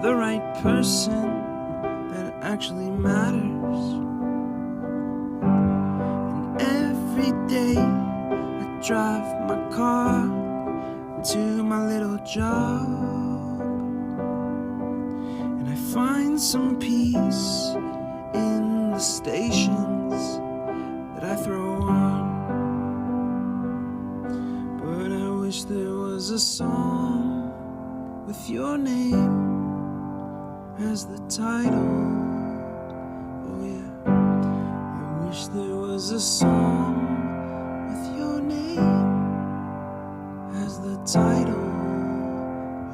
the right person that actually matters. And every day I drive my car to my little job, and I find some peace in the stations that I throw on. But I wish there was a song with your name as the title. Oh yeah, I wish there was a song with your name as the title.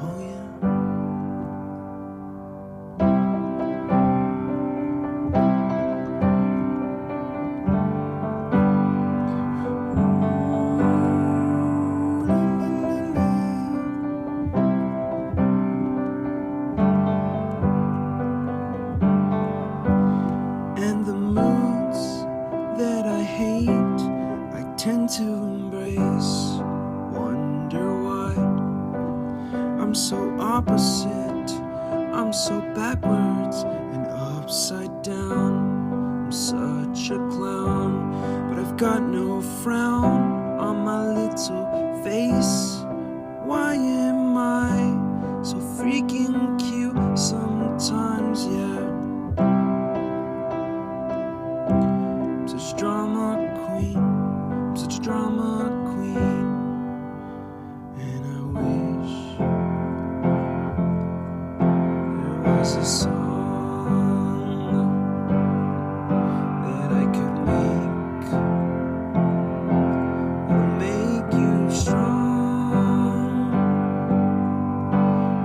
Oh yeah. And the moods that I hate, I tend to embrace. Wonder why I'm so opposite, I'm so backwards and upside down. I'm such a clown, but I've got no frown on my little face. Why am I so freaking cute sometimes, yeah? I'm such a drama queen, I'm such a drama queen. And I wish there was a song that I could make that'll make you strong.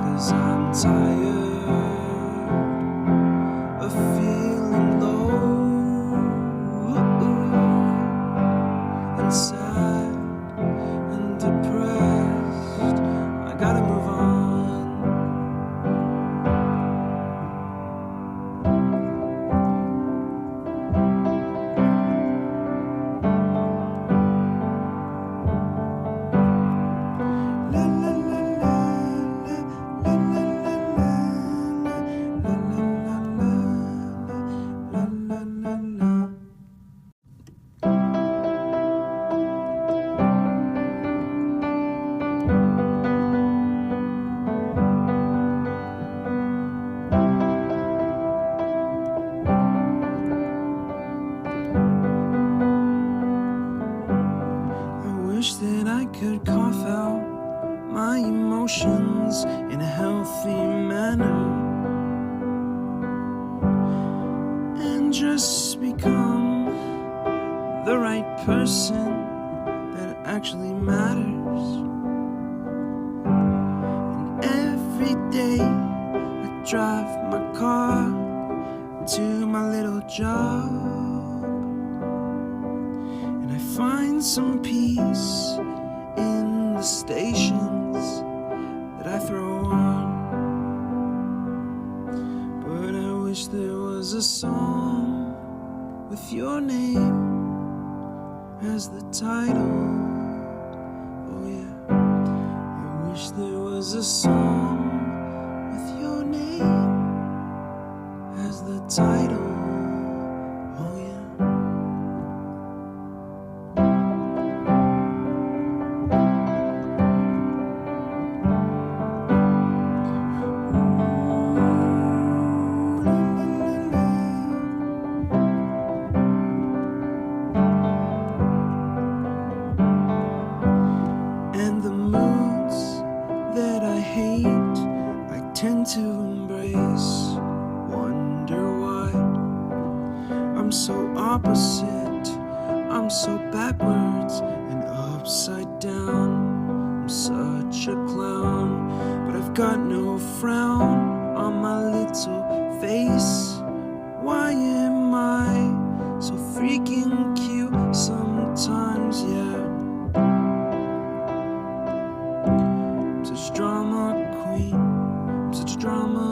'Cause I'm tired of feeling low and sad and depressed. I gotta move on. La la la la la la la la la la la la la. I wish that I could cough out my emotions in a healthy manner and just become the right person that actually matters. And every day I drive my car to my little job, and I find some peace in the stations that I throw on. But I wish there was a song with your name as the title. Oh yeah, I wish there was a song with your name as the title. Oh yeah. And the moods that I hate, I tend to embrace. Wonder why I'm so opposite, I'm so backwards and upside down. I'm such a clown, but I've got no frown on my little face. Why am I so freaking cute sometimes, yeah? I'm such a drama queen, I'm such a drama